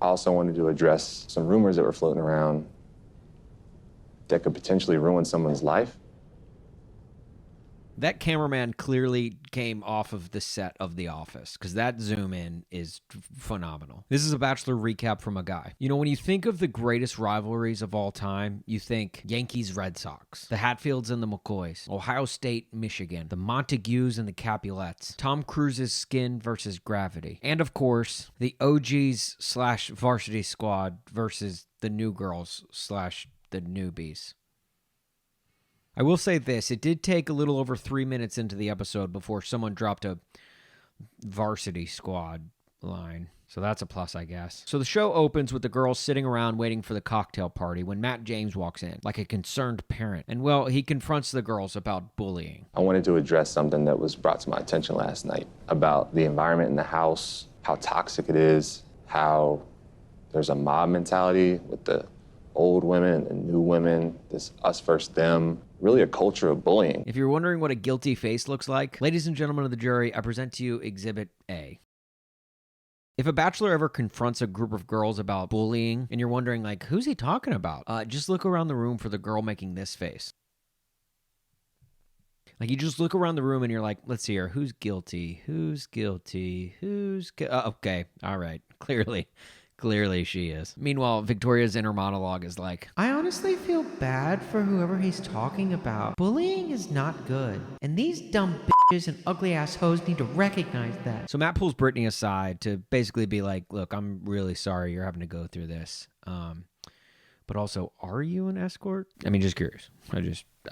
I also wanted to address some rumors that were floating around that could potentially ruin someone's life. That cameraman clearly came off of the set of The Office, because that zoom in is phenomenal. This is a Bachelor recap from a guy. You know, when you think of the greatest rivalries of all time, you think Yankees, Red Sox, the Hatfields and the McCoys, Ohio State, Michigan, the Montagues and the Capulets, Tom Cruise's Skin versus Gravity, and of course, the OGs / Varsity Squad versus the New Girls / the Newbies. I will say this, it did take a little over 3 minutes into the episode before someone dropped a Varsity Squad line. So that's a plus, I guess. So the show opens with the girls sitting around waiting for the cocktail party when Matt James walks in, like a concerned parent. And, well, he confronts the girls about bullying. I wanted to address something that was brought to my attention last night about the environment in the house, how toxic it is, how there's a mob mentality with the old women and new women, this us versus them. Really a culture of bullying. If you're wondering what a guilty face looks like, ladies and gentlemen of the jury, I present to you Exhibit A. If a bachelor ever confronts a group of girls about bullying, and you're wondering, like, who's he talking about? Just look around the room for the girl making this face. Like, you just look around the room and you're like, let's see here, who's guilty? Who's guilty? Okay, all right, Clearly she is. Meanwhile, Victoria's inner monologue is like, I honestly feel bad for whoever he's talking about. Bullying is not good. And these dumb bitches and ugly ass hoes need to recognize that. So Matt pulls Brittany aside to basically be like, look, I'm really sorry you're having to go through this. But also, are you an escort? I mean, just curious.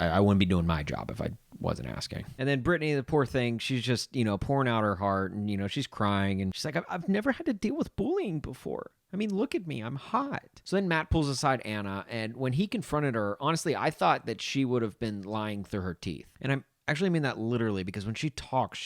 I wouldn't be doing my job if I wasn't asking. And then Brittany, the poor thing, she's just, pouring out her heart and, she's crying and she's like, I've never had to deal with bullying before. I mean, look at me, I'm hot. So then Matt pulls aside Anna, and when he confronted her, honestly, I thought that she would have been lying through her teeth. And I actually mean that literally, because when she talks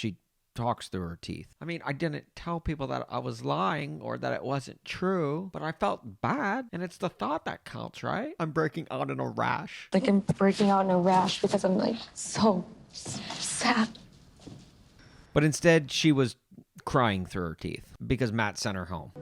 through her teeth. I mean, I didn't tell people that I was lying or that it wasn't true, but I felt bad, and it's the thought that counts, right? I'm breaking out in a rash. Like, I'm breaking out in a rash because I'm, like, so sad. But instead, she was crying through her teeth because Matt sent her home.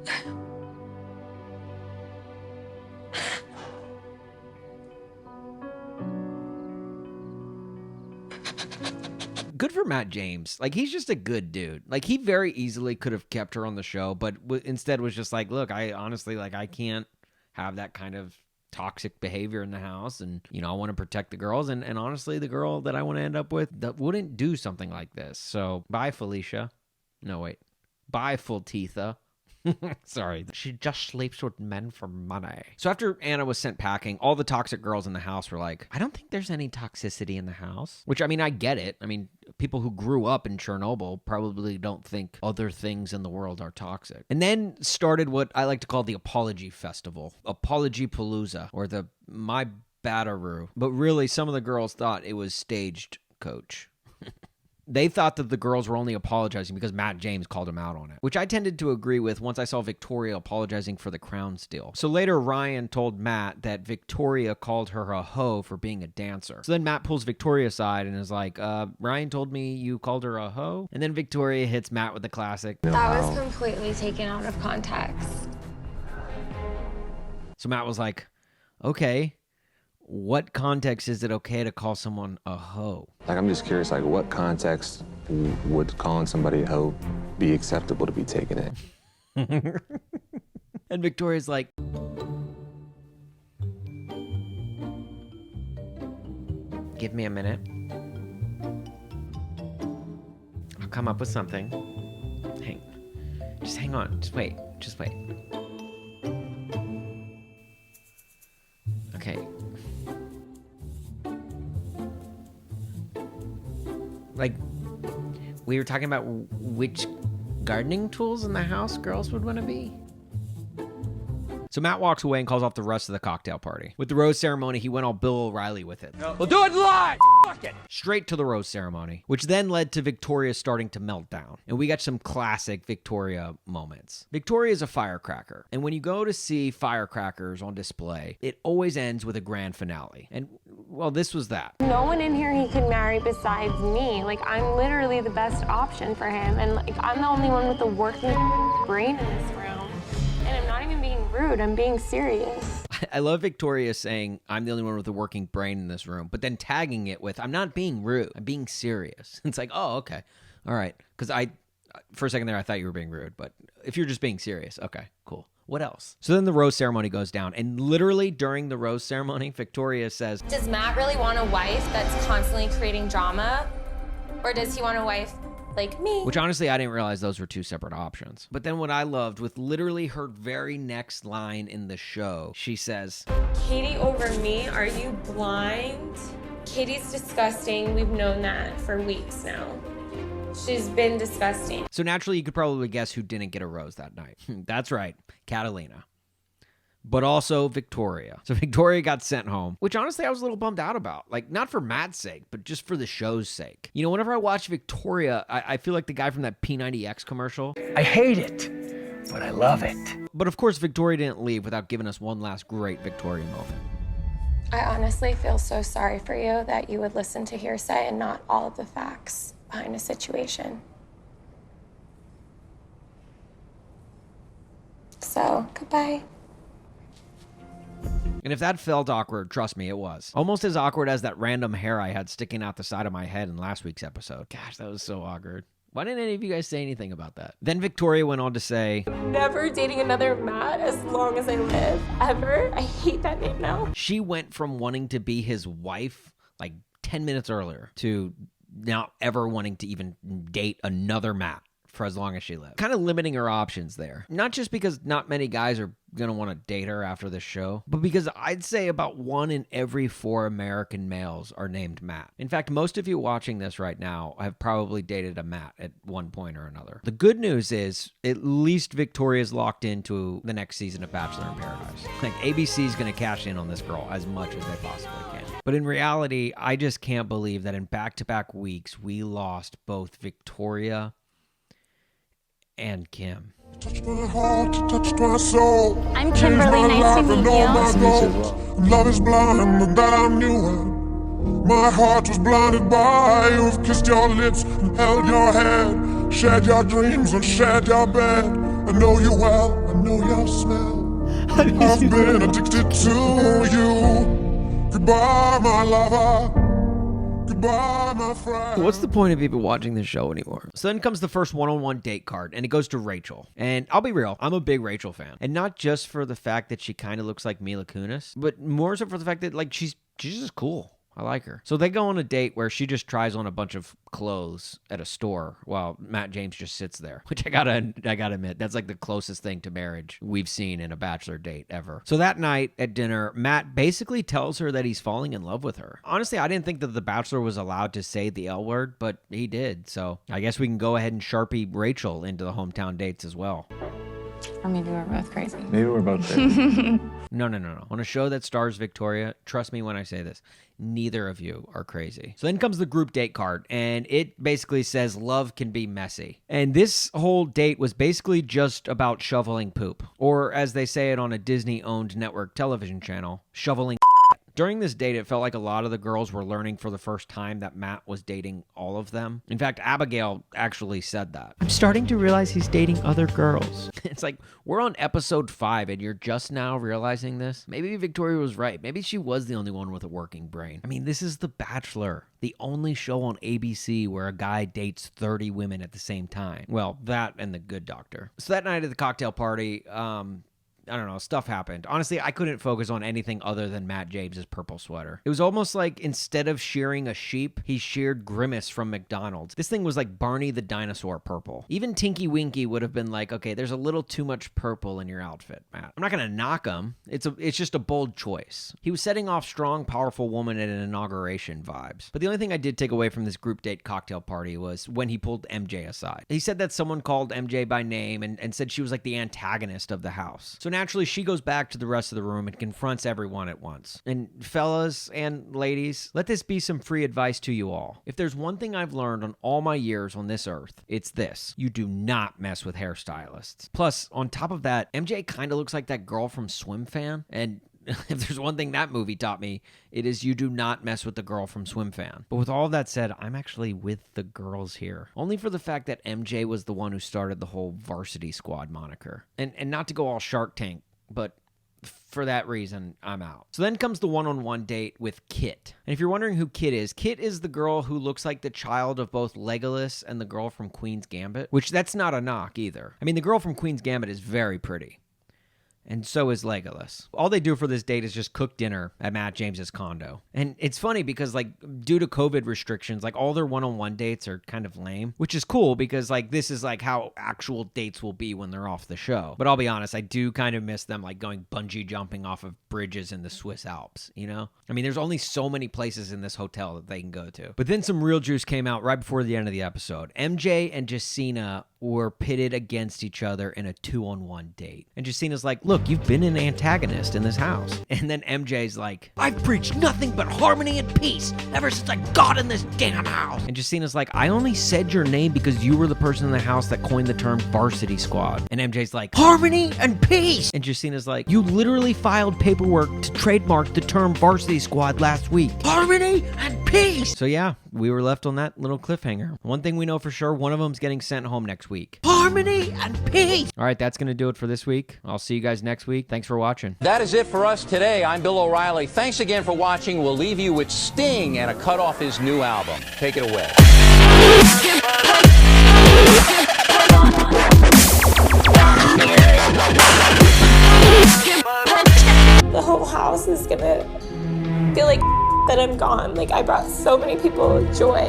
Good for Matt James. Like, he's just a good dude. Like, he very easily could have kept her on the show, but instead was just like, look, I honestly, I can't have that kind of toxic behavior in the house. And, I want to protect the girls. And honestly, the girl that I want to end up with that wouldn't do something like this. So, bye, Felicia. No, wait. Bye, Fultitha. Sorry. She just sleeps with men for money. So after Anna was sent packing, all the toxic girls in the house were like, I don't think there's any toxicity in the house. Which, I mean, I get it. I mean, people who grew up in Chernobyl probably don't think other things in the world are toxic. And then started what I like to call the Apology Festival. Apology Palooza, or the My Batteroo. But really, some of the girls thought it was staged, Coach. They thought that the girls were only apologizing because Matt James called him out on it, which I tended to agree with once I saw Victoria apologizing for the crown steal. So later, Ryan told Matt that Victoria called her a hoe for being a dancer. So then Matt pulls Victoria aside and is like, Ryan told me you called her a hoe? And then Victoria hits Matt with the classic, That was completely taken out of context. So Matt was like, okay, what context is it okay to call someone a hoe? Like, I'm just curious, like, what context would calling somebody a hoe be acceptable to be taken in? And Victoria's like, give me a minute. I'll come up with something. Hang on. Just wait. Okay. Like, we were talking about which gardening tools in the house girls would want to be. So Matt walks away and calls off the rest of the cocktail party. With the rose ceremony, he went all Bill O'Reilly with it. We'll do it live! Fuck it! Straight to the rose ceremony, which then led to Victoria starting to melt down. And we got some classic Victoria moments. Victoria is a firecracker. And when you go to see firecrackers on display, it always ends with a grand finale. And, well, this was that. No one in here he can marry besides me. Like, I'm literally the best option for him. And, like, I'm the only one with a working brain in this room. And I'm not even being rude. I'm being serious. I love Victoria saying, I'm the only one with a working brain in this room, but then tagging it with, I'm not being rude. I'm being serious. It's like, oh, okay. All right. Because for a second there, I thought you were being rude, but if you're just being serious, okay, cool. What else? So then the rose ceremony goes down, and literally during the rose ceremony, Victoria says, Does Matt really want a wife that's constantly creating drama? Or does he want a wife like me? Which honestly, I didn't realize those were two separate options. But then what I loved, with literally her very next line in the show, she says, Katie over me? Are you blind? Katie's disgusting. We've known that for weeks now. She's been disgusting. So naturally, you could probably guess who didn't get a rose that night. That's right, Catalina. But also Victoria. So Victoria got sent home, which honestly I was a little bummed out about. Like, not for Matt's sake, but just for the show's sake. You know, whenever I watch Victoria, I feel like the guy from that P90X commercial. I hate it, but I love it. But of course, Victoria didn't leave without giving us one last great Victoria moment. I honestly feel so sorry for you that you would listen to hearsay and not all of the facts behind a situation. So, goodbye. And if that felt awkward, trust me, it was. Almost as awkward as that random hair I had sticking out the side of my head in last week's episode. Gosh, that was so awkward. Why didn't any of you guys say anything about that? Then Victoria went on to say, Never dating another Matt as long as I live. Ever. I hate that name now. she went from wanting to be his wife like 10 minutes earlier to not ever wanting to even date another Matt for as long as she lived. Kind of limiting her options there. Not just because not many guys are going to want to date her after this show, but because I'd say about 1 in every 4 American males are named Matt. In fact, most of you watching this right now have probably dated a Matt at one point or another. The good news is at least Victoria's locked into the next season of Bachelor in Paradise. Like, ABC's going to cash in on this girl as much as they possibly can. But in reality, I just can't believe that in back-to-back weeks, we lost both Victoria and Kim. Touch my heart, touch my soul. I'm Kimberly, nice to meet you. Nice to meet you as well. Love is blind, and that I knew it. My heart was blinded by you've kissed your lips and held your head, shared your dreams and shared your bed. I know you well, I know your smell. I've been addicted to you. Goodbye, my lover. Goodbye, my friend. What's the point of even watching this show anymore? So then comes the first one-on-one date card, and it goes to Rachel. And I'll be real, I'm a big Rachel fan. And not just for the fact that she kind of looks like Mila Kunis, but more so for the fact that, like, she's just cool. I like her. So they go on a date where she just tries on a bunch of clothes at a store while Matt James just sits there, which I gotta admit, that's like the closest thing to marriage we've seen in a Bachelor date ever. So that night at dinner, Matt basically tells her that he's falling in love with her. Honestly, I didn't think that the Bachelor was allowed to say the L word, but he did. So I guess we can go ahead and Sharpie Rachel into the hometown dates as well. Or maybe we're both crazy. Maybe we're both crazy. No. On a show that stars Victoria, trust me when I say this, neither of you are crazy. So then comes the group date card, and it basically says love can be messy. And this whole date was basically just about shoveling poop. Or as they say it on a Disney-owned network television channel, shoveling. During this date, it felt like a lot of the girls were learning for the first time that Matt was dating all of them. In fact, Abigail actually said that. I'm starting to realize he's dating other girls. It's like, we're on episode 5 and you're just now realizing this? Maybe Victoria was right. Maybe she was the only one with a working brain. I mean, this is The Bachelor, the only show on ABC where a guy dates 30 women at the same time. Well, that and The Good Doctor. So that night at the cocktail party, I don't know, stuff happened. Honestly, I couldn't focus on anything other than Matt James's purple sweater. It was almost like instead of shearing a sheep, he sheared Grimace from McDonald's. This thing was like Barney the dinosaur purple. Even Tinky Winky would have been like, okay, there's a little too much purple in your outfit, Matt. I'm not gonna knock him. It's just a bold choice. He was setting off strong, powerful woman at an inauguration vibes. But the only thing I did take away from this group date cocktail party was when he pulled MJ aside. He said that someone called MJ by name and said she was like the antagonist of the house. So naturally, she goes back to the rest of the room and confronts everyone at once. And fellas and ladies, let this be some free advice to you all. If there's one thing I've learned on all my years on this earth, it's this. You do not mess with hairstylists. Plus, on top of that, MJ kind of looks like that girl from Swim Fan. And if there's one thing that movie taught me, it is you do not mess with the girl from Swim Fan. But with all of that said, I'm actually with the girls here. Only for the fact that MJ was the one who started the whole Varsity Squad moniker. And not to go all Shark Tank but for that reason, I'm out. So then comes the one-on-one date with Kit. And if you're wondering who Kit is the girl who looks like the child of both Legolas and the girl from Queen's Gambit, which that's not a knock either. I mean, the girl from Queen's Gambit is very pretty. And so is Legolas. All they do for this date is just cook dinner at Matt James's condo. And it's funny because, like, due to COVID restrictions, like, all their one-on-one dates are kind of lame, which is cool because, like, this is, like, how actual dates will be when they're off the show. But I'll be honest, I do kind of miss them, like, going bungee jumping off of bridges in the Swiss Alps, you know? I mean, there's only so many places in this hotel that they can go to. But then some real juice came out right before the end of the episode. MJ and Jacina were pitted against each other in a 2-on-1 date. And Jacina's like, look, you've been an antagonist in this house. And then MJ's like, I've preached nothing but harmony and peace ever since I got in this damn house. And Jacina's like, I only said your name because you were the person in the house that coined the term varsity squad. And MJ's like, harmony and peace. And Jacina's like, you literally filed paperwork to trademark the term varsity squad last week. Harmony and peace. So yeah, we were left on that little cliffhanger. One thing we know for sure, one of them's getting sent home next week. Harmony and peace. All right, that's going to do it for this week. I'll see you guys next week. Thanks for watching. That is it for us today. I'm Bill O'Reilly. Thanks again for watching. We'll leave you with Sting and a cut off his new album. Take it away. The whole house is gonna feel like that I'm gone. Like, I brought so many people joy.